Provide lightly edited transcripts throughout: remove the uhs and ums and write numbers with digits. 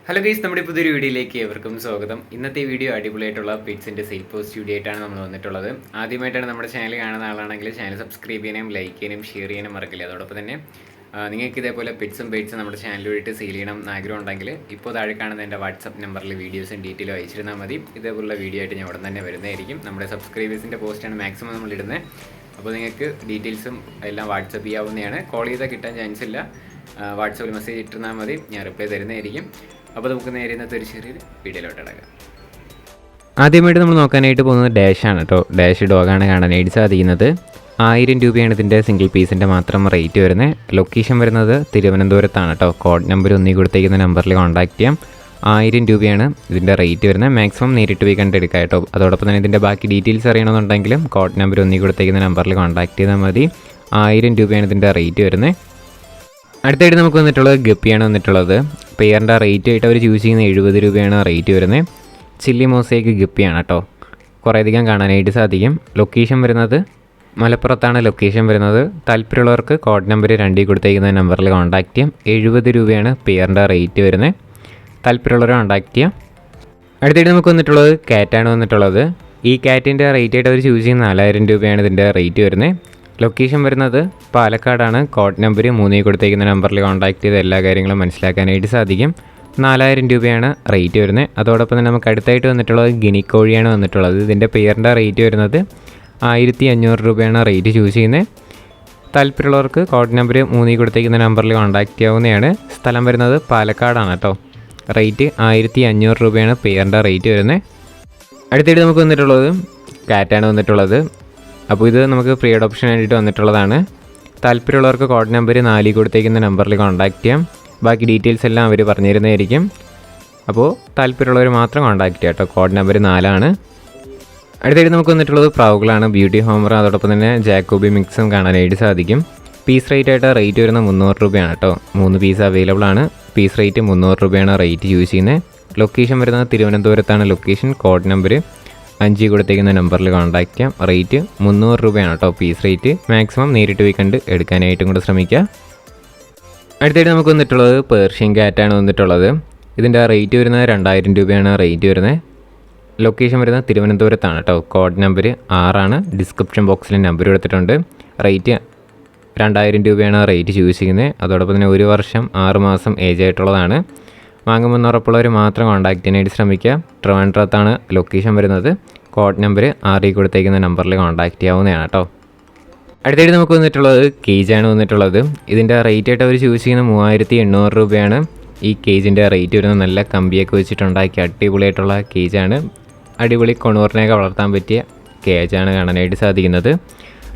Hello guys, നമ്മുടെ പുതിയൊരു വീഡിയോയിലേക്ക് ഏവർക്കും സ്വാഗതം. ഇന്നത്തെ വീഡിയോ അടിപൊളിയായിട്ടുള്ള പെറ്റ്സിൻ്റെ സെയിൽ പോസ്റ്റ് വീഡിയോ ആയിട്ടാണ് നമ്മൾ വന്നിട്ടുള്ളത്. ആദ്യമായിട്ടാണ് നമ്മുടെ ചാനൽ കാണുന്ന ആളാണെങ്കിൽ ചാനൽ സബ്സ്ക്രൈബ് ചെയ്യാനും ലൈക്ക് ചെയ്യാനും ഷെയർ ചെയ്യാനും മറക്കില്ല. അതോടൊപ്പം തന്നെ നിങ്ങൾക്ക് ഇതേപോലെ പെറ്റ്സും ബേഡ്സും നമ്മുടെ ചാനൽ വഴിയിട്ട് സെയിൽ ചെയ്യണം എന്ന് ആഗ്രഹം ഉണ്ടെങ്കിൽ ഇപ്പോൾ താഴെ കാണുന്ന എൻ്റെ വാട്സപ്പ് നമ്പറിൽ വീഡിയോസും ഡീറ്റെയിലും അയച്ചിരുന്നാൽ മതി. ഇതേപോലുള്ള വീഡിയോ ആയിട്ട് ഞാൻ ഉടൻ തന്നെ വരുന്നതായിരിക്കും. നമ്മുടെ സബ്സ്ക്രൈബേഴ്സിൻ്റെ പോസ്റ്റാണ് മാക്സിമം നമ്മൾ ഇടുന്നത്. അപ്പോൾ നിങ്ങൾക്ക് ഡീറ്റെയിൽസും എല്ലാം വാട്സപ്പ് ചെയ്യാവുന്നതാണ്. കോൾ ചെയ്താൽ കിട്ടാൻ ചാൻസ് ഇല്ല. വാട്സപ്പിൽ മെസ്സേജ് ഇട്ടിരുന്നാൽ മതി, ഞാൻ റിപ്ലൈ തരുന്നതായിരിക്കും. അപ്പോൾ നമുക്ക് നേരെ ഇന്നത്തെ ഒരു ചെറിയൊരു വീഡിയോയിലോട്ട് ഇടക്കാം. ആദ്യമായിട്ട് നമ്മൾ നോക്കാനായിട്ട് പോകുന്നത് ഡാഷാണ് കേട്ടോ. ഡാഷ് ഡോഗാണ് കാണാനായിട്ട് സാധിക്കുന്നത്. 1000 രൂപയാണ് ഇതിൻ്റെ സിംഗിൾ പീസിൻ്റെ മാത്രം റേറ്റ് വരുന്നത്. ലൊക്കേഷൻ വരുന്നത് തിരുവനന്തപുരത്താണ് കേട്ടോ. കോഡ് നമ്പർ ഒന്നി കൊടുത്തേക്കുന്ന നമ്പറിൽ കോൺടാക്ട് ചെയ്യാം. 1000 രൂപയാണ് ഇതിൻ്റെ റേറ്റ് വരുന്നത്. മാക്സിമം നേരിട്ട് പോയി കണ്ടെടുക്കാം കേട്ടോ. അതോടൊപ്പം തന്നെ ഇതിൻ്റെ ബാക്കി ഡീറ്റെയിൽസ് അറിയണമെന്നുണ്ടെങ്കിലും കോഡ് നമ്പർ ഒന്നി കൊടുത്തേക്കുന്ന നമ്പറിൽ കോൺടാക്ട് ചെയ്താൽ മതി. 1000 രൂപയാണ് ഇതിൻ്റെ റേറ്റ് വരുന്നത്. അടുത്തായിട്ട് നമുക്ക് വന്നിട്ടുള്ളത് ഗപ്പിയാണ് വന്നിട്ടുള്ളത്. പെയറിൻ്റെ റേറ്റ് ആയിട്ട് അവർ ചൂസ് ചെയ്യുന്ന 70 രൂപയാണ് റേറ്റ് വരുന്നത്. ചില്ലി മോസൈക്ക് ഗപ്പിയാണ് കേട്ടോ. കുറേയധികം കാണാനായിട്ട് സാധിക്കും. ലൊക്കേഷൻ വരുന്നത് മലപ്പുറത്താണ് ലൊക്കേഷൻ വരുന്നത്. താല്പര്യമുള്ളവർക്ക് കോഡ് നമ്പർ 2 കൊടുത്തേക്കുന്ന നമ്പറിൽ കോൺടാക്ട് ചെയ്യാം. 70 രൂപയാണ് പെയറിൻ്റെ റേറ്റ് വരുന്നത്. താല്പര്യമുള്ളവർ കോൺടാക്ട് ചെയ്യാം. അടുത്തായിട്ട് നമുക്ക് വന്നിട്ടുള്ളത് കാറ്റാണ് വന്നിട്ടുള്ളത്. ഈ കാറ്റിൻ്റെ റേറ്റ് ആയിട്ട് അവർ ചൂസ് ചെയ്യുന്ന 4000 രൂപയാണ് ഇതിൻ്റെ റേറ്റ് വരുന്നത്. ലൊക്കേഷൻ വരുന്നത് പാലക്കാടാണ്. കോഡ് നമ്പർ 3 കൊടുത്തേക്കുന്ന നമ്പറിൽ കോൺടാക്ട് ചെയ്ത് എല്ലാ കാര്യങ്ങളും മനസ്സിലാക്കാനായിട്ട് സാധിക്കും. 4000 രൂപയാണ് റേറ്റ് വരുന്നത്. അതോടൊപ്പം തന്നെ നമുക്ക് അടുത്തായിട്ട് വന്നിട്ടുള്ളത് ഗിനിക്കോഴിയാണ് വന്നിട്ടുള്ളത്. ഇതിൻ്റെ പെയറിൻ്റെ റേറ്റ് വരുന്നത് 1500 രൂപയാണ് റേറ്റ് ചൂസ് ചെയ്യുന്നത്. താല്പര്യമുള്ളവർക്ക് കോഡ് നമ്പർ 3 കൊടുത്തേക്കുന്ന നമ്പറിൽ കോൺടാക്ട് ചെയ്യാവുന്നതാണ്. സ്ഥലം വരുന്നത് പാലക്കാടാണ് കേട്ടോ. റേറ്റ് 1500 രൂപയാണ് പെയറിൻ്റെ റേറ്റ് വരുന്നത്. അടുത്തായിട്ട് നമുക്ക് വന്നിട്ടുള്ളത് കാറ്റാണ് വന്നിട്ടുള്ളത്. അപ്പോൾ ഇത് നമുക്ക് ഫ്രീ അഡോപ്ഷൻ ആയിട്ട് വന്നിട്ടുള്ളതാണ്. താല്പര്യമുള്ളവർക്ക് കോഡ് നമ്പർ 4 കൊടുത്തേക്കുന്ന നമ്പറിൽ കോൺടാക്ട് ചെയ്യാം. ബാക്കി ഡീറ്റെയിൽസ് എല്ലാം അവർ പറഞ്ഞു തരുന്നതായിരിക്കും. അപ്പോൾ താല്പര്യമുള്ളവർ മാത്രം കോൺടാക്ട് ചെയ്യാം കേട്ടോ. കോഡ് നമ്പർ 4 അടുത്തായിട്ട് നമുക്ക് വന്നിട്ടുള്ളത് പ്രാവുകളാണ്. ബ്യൂട്ടി ഹോമർ അതോടൊപ്പം തന്നെ ജാക്കോബി മിക്സും കാണാനായിട്ട് സാധിക്കും. പീസ് റേറ്റ് ആയിട്ട് റേറ്റ് വരുന്ന 300 രൂപയാണ് കേട്ടോ. 3 പീസ് അവൈലബിൾ ആണ്. പീസ് റേറ്റ് 300 രൂപയാണ് റേറ്റ് ചൂസ് ചെയ്യുന്നത്. ലൊക്കേഷൻ വരുന്നത് തിരുവനന്തപുരത്താണ് ലൊക്കേഷൻ. കോഡ് നമ്പർ 5 കൊടുത്തേക്കുന്ന നമ്പറിൽ കോൺടാക്ട് ചെയ്യാം. റേറ്റ് 300 രൂപയാണ് കേട്ടോ പീസ് റേറ്റ്. മാക്സിമം നേരിട്ട് പോയി കണ്ട് എടുക്കാനായിട്ടും കൂടെ ശ്രമിക്കുക. അടുത്തായിട്ട് നമുക്ക് വന്നിട്ടുള്ളത് പേർഷ്യൻ ക്യാറ്റാണ് വന്നിട്ടുള്ളത്. ഇതിൻ്റെ റേറ്റ് വരുന്നത് 2000 രൂപയാണ് റേറ്റ് വരുന്നത്. ലൊക്കേഷൻ വരുന്നത് തിരുവനന്തപുരത്താണ് കേട്ടോ. കോഡ് നമ്പർ 6 ഡിസ്ക്രിപ്ഷൻ ബോക്സിൽ നമ്പർ എടുത്തിട്ടുണ്ട്. റേറ്റ് 2000 രൂപയാണ് റേറ്റ് ചൂസ് ചെയ്യുന്നത്. അതോടൊപ്പം തന്നെ 1 വർഷം 6 മാസം ഏജ് ആയിട്ടുള്ളതാണ്. വാങ്ങുമെന്ന് ഉറപ്പുള്ളവർ മാത്രം കോൺടാക്ട് ചെയ്യാനായിട്ട് ശ്രമിക്കുക. ട്രിവാൻഡ്രത്താണ് ലൊക്കേഷൻ വരുന്നത്. കോഡ് നമ്പർ 6 കൊടുത്തേക്കുന്ന നമ്പറിൽ കോൺടാക്ട് ചെയ്യാവുന്നതാണ് കേട്ടോ. അടുത്തായിട്ട് നമുക്ക് വന്നിട്ടുള്ളത് കേജാണ് വന്നിട്ടുള്ളത്. ഇതിൻ്റെ റേറ്റ് ആയിട്ട് അവർ ചൂസ് ചെയ്യുന്ന 3800 രൂപയാണ്. ഈ കേജിൻ്റെ റേറ്റ് വരുന്നത്. നല്ല കമ്പിയൊക്കെ വെച്ചിട്ടുണ്ടാക്കി അടിപൊളിയായിട്ടുള്ള കേജാണ്. അടിപൊളി കൊണൂറിനെയൊക്കെ വളർത്താൻ പറ്റിയ കേജാണ് കാണാനായിട്ട് സാധിക്കുന്നത്.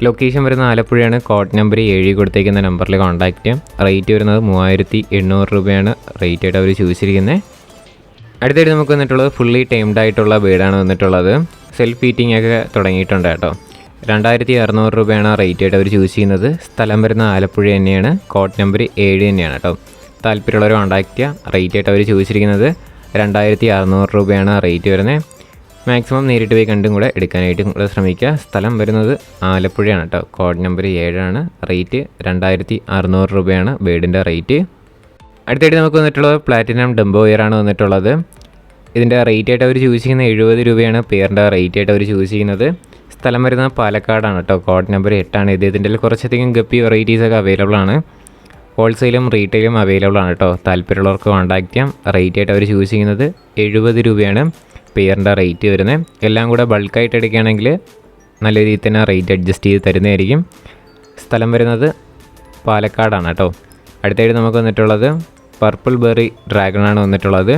ലൊക്കേഷൻ വരുന്നത് ആലപ്പുഴയാണ്. കോഡ് നമ്പർ 7 കൊടുത്തേക്കുന്ന നമ്പറിൽ കോൺടാക്ട് ചെയ്യാം. റേറ്റ് വരുന്നത് 3800 രൂപയാണ് റേറ്റ് ആയിട്ട് അവർ ചൂസ് ചെയ്തിരിക്കുന്നത്. അടുത്തായിട്ട് നമുക്ക് വന്നിട്ടുള്ളത് ഫുള്ളി ടൈംഡ് ആയിട്ടുള്ള ബേഡാണ് വന്നിട്ടുള്ളത്. സെൽഫ് ഫീറ്റിംഗ് ഒക്കെ തുടങ്ങിയിട്ടുണ്ട് കേട്ടോ. 2600 രൂപയാണ് റേറ്റ് ആയിട്ട് അവർ ചൂസ് ചെയ്യുന്നത്. സ്ഥലം വരുന്ന ആലപ്പുഴ തന്നെയാണ്. കോഡ് നമ്പർ 7 തന്നെയാണ് കേട്ടോ. താല്പര്യമുള്ളവർ കോൺടാക്ട് ചെയ്യുക. റേറ്റ് ആയിട്ട് അവർ ചൂസ് ചെയ്തിരിക്കുന്നത് 2600 രൂപയാണ് റേറ്റ് വരുന്നത്. മാക്സിമം നേരിട്ട് പോയി കണ്ടും കൂടെ എടുക്കാനായിട്ടും കൂടെ ശ്രമിക്കുക. സ്ഥലം വരുന്നത് ആലപ്പുഴയാണ് കേട്ടോ. കോഡ് നമ്പർ 7 റേറ്റ് 2600 രൂപയാണ് ബേഡിൻ്റെ റേറ്റ്. അടുത്തായിട്ട് നമുക്ക് വന്നിട്ടുള്ളത് പ്ലാറ്റിനം ഡംബോ ഇയറാണ് വന്നിട്ടുള്ളത്. ഇതിൻ്റെ റേറ്റ് ആയിട്ട് അവർ ചൂസ് ചെയ്യുന്ന 70 രൂപയാണ് പെയറിൻ്റെ റേറ്റ് ആയിട്ട് അവർ ചൂസ് ചെയ്യുന്നത്. സ്ഥലം വരുന്നത് പാലക്കാടാണ് കേട്ടോ. കോഡ് നമ്പർ 8 ഇതിൻ്റെ കുറച്ചധികം ഗപ്പി വെറൈറ്റീസൊക്കെ അവൈലബിൾ ആണ്. ഹോൾസെയിലും റീറ്റെയിലും അവൈലബിൾ ആണ് കേട്ടോ. താല്പര്യമുള്ളവർക്ക് കോൺടാക്ട് ചെയ്യാം. റേറ്റ് ആയിട്ട് അവർ ചൂസ് ചെയ്യുന്നത് 70 രൂപയാണ് പെയറിൻ്റെ റേറ്റ് വരുന്നത്. എല്ലാം കൂടെ ബൾക്കായിട്ട് എടുക്കുകയാണെങ്കിൽ നല്ല രീതിയിൽ തന്നെ റേറ്റ് അഡ്ജസ്റ്റ് ചെയ്ത് തരുന്നതായിരിക്കും. സ്ഥലം വരുന്നത് പാലക്കാടാണ് കേട്ടോ. അടുത്തായിട്ട് നമുക്ക് വന്നിട്ടുള്ളത് പർപ്പിൾ ബെറി ഡ്രാഗണാണ് വന്നിട്ടുള്ളത്.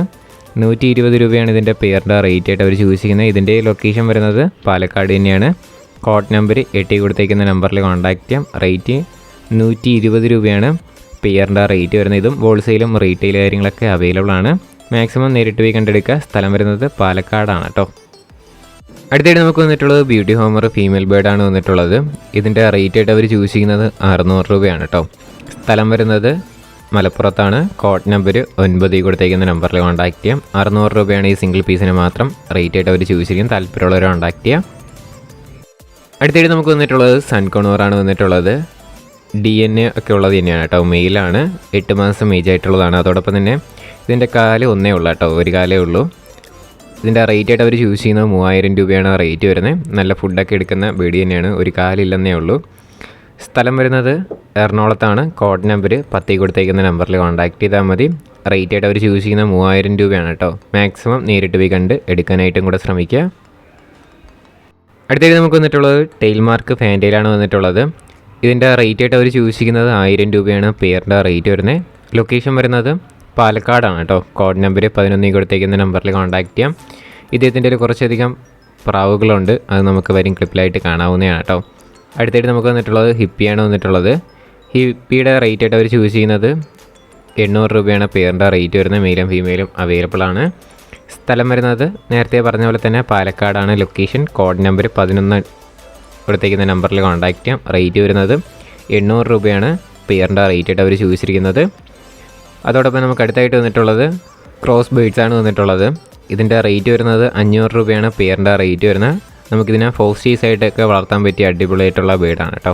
120 രൂപയാണ് ഇതിൻ്റെ പെയറിൻ്റെ റേറ്റ് ആയിട്ട് അവർ ചൂസ് ചെയ്യുന്നത്. ഇതിൻ്റെ ലൊക്കേഷൻ വരുന്നത് പാലക്കാട് തന്നെയാണ്. കോഡ് നമ്പർ 8 കൊടുത്തേക്കുന്ന നമ്പറിൽ കോൺടാക്ട് ചെയ്യാം. റേറ്റ് 120 രൂപയാണ് പെയറിൻ്റെ റേറ്റ് വരുന്നത്. ഇതും ഹോൾസെയിലും റീറ്റെയിൽ കാര്യങ്ങളൊക്കെ അവൈലബിൾ ആണ്. മാക്സിമം നേരിട്ട് പോയി കണ്ടെടുക്കുക. സ്ഥലം വരുന്നത് പാലക്കാടാണ് കേട്ടോ. അടുത്തായിട്ട് നമുക്ക് വന്നിട്ടുള്ളത് ബ്യൂട്ടി ഹോമർ ഫീമെയിൽ ബേഡാണ് വന്നിട്ടുള്ളത്. ഇതിൻ്റെ റേറ്റ് ആയിട്ട് അവർ ചൂസ് ചെയ്യുന്നത് 600 രൂപയാണ് കേട്ടോ. സ്ഥലം വരുന്നത് മലപ്പുറത്താണ്. കോഡ് നമ്പർ 9 കൊടുത്തേക്കുന്ന നമ്പറിൽ കോൺടാക്ട് ചെയ്യാം. 600 രൂപയാണ് ഈ സിംഗിൾ പീസിന് മാത്രം റേറ്റ് ആയിട്ട് അവർ ചൂസ് ചെയ്യും. താല്പര്യമുള്ളവർ കോൺടാക്ട് ചെയ്യാം. അടുത്തായിട്ട് നമുക്ക് വന്നിട്ടുള്ളത് സൺ കൊണൂറാണ് വന്നിട്ടുള്ളത്. DNA ഒക്കെ ഉള്ളത് തന്നെയാണ് കേട്ടോ. മെയിലാണ്, 8 മാസം ഏജ് ആയിട്ടുള്ളതാണ്. അതോടൊപ്പം തന്നെ ഇതിൻ്റെ കാല് ഒന്നേ ഉള്ളൂ കേട്ടോ, ഒരു കാലേ ഉള്ളൂ. ഇതിൻ്റെ റേറ്റ് ആയിട്ട് അവർ ചൂസ് ചെയ്യുന്നത് 3000 രൂപയാണ് റേറ്റ് വരുന്നത്. നല്ല ഫുഡൊക്കെ എടുക്കുന്ന ബേഡി തന്നെയാണ്, ഒരു കാലില്ലെന്നേ ഉള്ളൂ. സ്ഥലം വരുന്നത് എറണാകുളത്താണ്. കോഡ് നമ്പർ 10 കൊടുത്തേക്കുന്ന നമ്പറിൽ കോൺടാക്ട് ചെയ്താൽ മതി. റേറ്റ് ആയിട്ട് അവർ ചൂസ് ചെയ്യുന്ന 3000 രൂപയാണ് കേട്ടോ. മാക്സിമം നേരിട്ട് പോയി കണ്ട് എടുക്കാനായിട്ടും കൂടെ ശ്രമിക്കുക. അടുത്തേക്ക് നമുക്ക് വന്നിട്ടുള്ളത് ടെയിൽ മാർക്ക് ഫാൻറ്റയിലാണ് വന്നിട്ടുള്ളത്. ഇതിൻ്റെ റേറ്റ് ആയിട്ട് അവർ ചൂസ് ചെയ്യുന്നത് 1000 രൂപയാണ് പെയറിൻ്റെ റേറ്റ് വരുന്നത്. ലൊക്കേഷൻ വരുന്നത് പാലക്കാടാണ് കേട്ടോ. കോഡ് നമ്പർ 11 കൊടുത്തേക്കുന്ന നമ്പറിൽ കോൺടാക്ട് ചെയ്യാം. ഇദ്ദേഹത്തിൻ്റെ കുറച്ചധികം പ്രാവുകളുണ്ട്, അത് നമുക്ക് വരും ക്ലിപ്പിലായിട്ട് കാണാവുന്നതാണ് കേട്ടോ. അടുത്തായിട്ട് നമുക്ക് വന്നിട്ടുള്ളത് ഹിപ്പിയാണ് വന്നിട്ടുള്ളത്. ഹിപ്പിയുടെ റേറ്റ് ആയിട്ട് അവർ ചൂസ് ചെയ്യുന്നത് 800 രൂപയാണ് പെയറിൻ്റെ റേറ്റ് വരുന്നത്. മെയിലും ഫീമെയിലും അവൈലബിൾ ആണ്. സ്ഥലം വരുന്നത് നേരത്തെ പറഞ്ഞ പോലെ തന്നെ പാലക്കാടാണ്. ലൊക്കേഷൻ കോഡ് നമ്പർ 11 കൊടുത്തേക്കുന്ന നമ്പറിൽ കോൺടാക്ട് ചെയ്യാം. റേറ്റ് വരുന്നത് 800 രൂപയാണ് പെയറിൻ്റെ റേറ്റ് ആയിട്ട് അവർ ചൂസ് ചെയ്തിരിക്കുന്നത്. അതോടൊപ്പം നമുക്ക് അടുത്തായിട്ട് വന്നിട്ടുള്ളത് ക്രോസ് ബേഡ്സാണ് വന്നിട്ടുള്ളത്. ഇതിൻ്റെ റേറ്റ് വരുന്നത് 500 രൂപയാണ് പെയറിൻ്റെ റേറ്റ് വരുന്നത്. നമുക്കിതിനെ ഫോസ്റ്റീസ് ആയിട്ടൊക്കെ വളർത്താൻ പറ്റിയ അടിപൊളിയായിട്ടുള്ള ബേഡാണ് കേട്ടോ.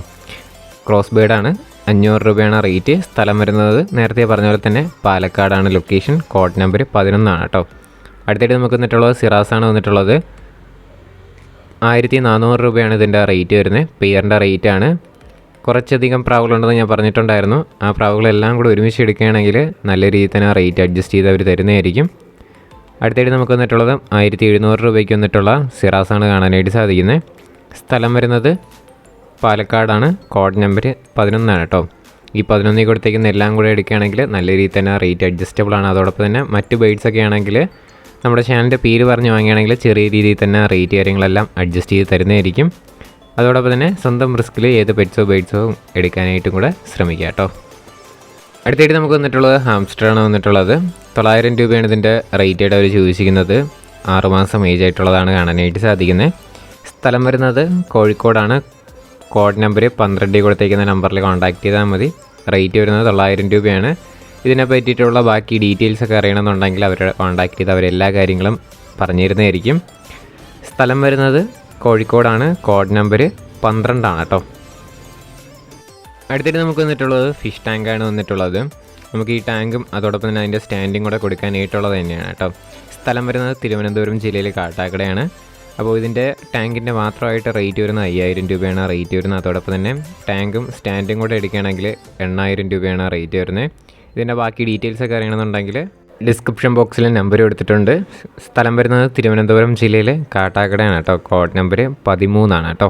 ക്രോസ് ബേഡാണ്, 500 രൂപയാണ് റേറ്റ്. സ്ഥലം വരുന്നത് നേരത്തെ പറഞ്ഞ പോലെ തന്നെ പാലക്കാടാണ്. ലൊക്കേഷൻ കോഡ് നമ്പർ 11 കേട്ടോ. അടുത്തായിട്ട് നമുക്ക് വന്നിട്ടുള്ളത് സിറാസാണ് വന്നിട്ടുള്ളത്. 1400 രൂപയാണ് ഇതിൻ്റെ റേറ്റ് വരുന്നത്. പെയറിൻ്റെ റേറ്റ് ആണ്. കുറച്ചധികം പ്രാവുകളുണ്ടെന്ന് ഞാൻ പറഞ്ഞിട്ടുണ്ടായിരുന്നു. ആ പ്രാവുകളെല്ലാം കൂടെ ഒരുമിച്ച് എടുക്കുകയാണെങ്കിൽ നല്ല രീതിയിൽ തന്നെ റേറ്റ് അഡ്ജസ്റ്റ് ചെയ്ത് അവർ തരുന്നതായിരിക്കും. അടുത്തായിട്ട് നമുക്ക് വന്നിട്ടുള്ളത് 1700 രൂപയ്ക്ക് വന്നിട്ടുള്ള സിറാസാണ് കാണാനായിട്ട് സാധിക്കുന്നത്. സ്ഥലം വരുന്നത് പാലക്കാടാണ്. കോഡ് നമ്പർ 11 കേട്ടോ. ഈ 11 കൊടുത്തേക്കുന്ന എല്ലാം കൂടെ എടുക്കുകയാണെങ്കിൽ നല്ല രീതിയിൽ തന്നെ റേറ്റ് അഡ്ജസ്റ്റബിൾ ആണ്. അതോടൊപ്പം തന്നെ മറ്റ് ബേഡ്സൊക്കെ ആണെങ്കിൽ നമ്മുടെ ചാനലിൻ്റെ പേര് പറഞ്ഞ് വാങ്ങുകയാണെങ്കിൽ ചെറിയ രീതിയിൽ തന്നെ റേറ്റ് കാര്യങ്ങളെല്ലാം അഡ്ജസ്റ്റ് ചെയ്ത് തരുന്നതായിരിക്കും. അതോടൊപ്പം തന്നെ സ്വന്തം റിസ്കിൽ ഏത് പെറ്റ്സോ ബേഡ്സോ എടുക്കാനായിട്ടും കൂടെ ശ്രമിക്കുക കേട്ടോ. അടുത്തായിട്ട് നമുക്ക് വന്നിട്ടുള്ളത് ഹാംസ്റ്ററാണ് വന്നിട്ടുള്ളത്. 900 രൂപയാണ് ഇതിൻ്റെ റേറ്റ് ആയിട്ട് അവർ ചൂസ് ചെയ്യുന്നത്. 6 മാസം ഏജ് ആയിട്ടുള്ളതാണ് കാണാനായിട്ട് സാധിക്കുന്നത്. സ്ഥലം വരുന്നത് കോഴിക്കോടാണ്. കോഡ് നമ്പർ 12 കൊടുത്തേക്കുന്ന നമ്പറിൽ കോൺടാക്ട് ചെയ്താൽ മതി. റേറ്റ് വരുന്നത് 900 രൂപയാണ്. ഇതിനെ പറ്റിയിട്ടുള്ള ബാക്കി ഡീറ്റെയിൽസൊക്കെ അറിയണമെന്നുണ്ടെങ്കിൽ അവരെ കോൺടാക്ട് ചെയ്ത് അവരെല്ലാ കാര്യങ്ങളും പറഞ്ഞു തരുന്നതായിരിക്കും. സ്ഥലം വരുന്നത് കോഴിക്കോടാണ്. കോഡ് നമ്പർ 12 കേട്ടോ. അടുത്തിട്ട് നമുക്ക് വന്നിട്ടുള്ളത് ഫിഷ് ടാങ്കാണ് വന്നിട്ടുള്ളത്. നമുക്ക് ഈ ടാങ്കും അതോടൊപ്പം തന്നെ അതിൻ്റെ സ്റ്റാൻഡും കൂടെ കൊടുക്കാനായിട്ടുള്ളത് തന്നെയാണ് കേട്ടോ. സ്ഥലം വരുന്നത് തിരുവനന്തപുരം ജില്ലയിൽ കാട്ടാക്കടയാണ്. അപ്പോൾ ഇതിൻ്റെ ടാങ്കിൻ്റെ മാത്രമായിട്ട് റേറ്റ് വരുന്നത് 5000 രൂപയാണ് റേറ്റ് വരുന്നത്. അതോടൊപ്പം തന്നെ ടാങ്കും സ്റ്റാൻഡും കൂടെ എടുക്കുകയാണെങ്കിൽ 8000 രൂപയാണ് റേറ്റ് വരുന്നത്. ഇതിൻ്റെ ബാക്കി ഡീറ്റെയിൽസൊക്കെ അറിയണമെന്നുണ്ടെങ്കിൽ ഡിസ്ക്രിപ്ഷൻ ബോക്സിൽ നമ്പർ കൊടുത്തിട്ടുണ്ട്. സ്ഥലം വരുന്നത് തിരുവനന്തപുരം ജില്ലയിൽ കാട്ടാക്കടയാണ് കേട്ടോ. കോഡ് നമ്പർ 13 കേട്ടോ.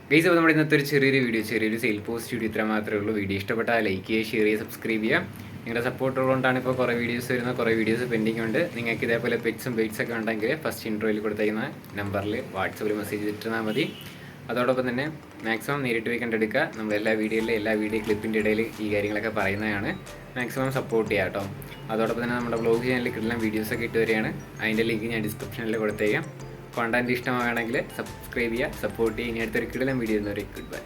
ഗൈസ്, അപ്പോൾ നമ്മുടെ ഇന്നത്തെ ഒരു ചെറിയൊരു സെയിൽ പോസ്റ്റ് വീഡിയോ ഇത്ര മാത്രമേ ഉള്ളൂ. വീഡിയോ ഇഷ്ടപ്പെട്ടാൽ ലൈക്ക് ചെയ്യുക, ഷെയർ ചെയ്യുക, സബ്സ്ക്രൈബ് ചെയ്യുക. നിങ്ങളുടെ സപ്പോർട്ട് ഉള്ളതുകൊണ്ടാണ് ഇപ്പോൾ കുറേ വീഡിയോസ് വരുന്നത്. കുറേ വീഡിയോസ് പെൻഡിങ് ഉണ്ട്. നിങ്ങൾക്ക് ഇതേപോലെ പെറ്റ്സും ബേഡ്സൊക്കെ ഉണ്ടെങ്കിൽ ഫസ്റ്റ് ഇൻട്രോയിൽ കൊടുത്തേക്കുന്ന നമ്പറിൽ വാട്സപ്പിൽ മെസ്സേജ് ചെയ്തിട്ടാൽ മതി. അതോടൊപ്പം തന്നെ മാക്സിമം നേരിട്ട് പോയി കണ്ടെടുക്കുക. നമ്മളെല്ലാ വീഡിയോ ക്ലിപ്പിൻ്റെ ഇടയിൽ ഈ കാര്യങ്ങളൊക്കെ പറയുന്നതാണ്. മാക്സിമം സപ്പോർട്ട് ചെയ്യുക കേട്ടോ. അതോടൊപ്പം തന്നെ നമ്മുടെ വ്ലോഗ് ചാനലിൽ കിട്ടുന്ന വീഡിയോസൊക്കെ ഇട്ട് വരികയാണ്. അതിൻ്റെ ലിങ്ക് ഞാൻ ഡിസ്ക്രിപ്ഷനിൽ കൊടുത്തേക്കാം. കോണ്ടന്റ് ഇഷ്ടമാണെങ്കിൽ സബ്സ്ക്രൈബ് ചെയ്യുക, സപ്പോർട്ട് ചെയ്യുക. ഇനി അടുത്തൊരു കിടലം വീഡിയോ എന്നൊരു ഗുഡ് ബൈ.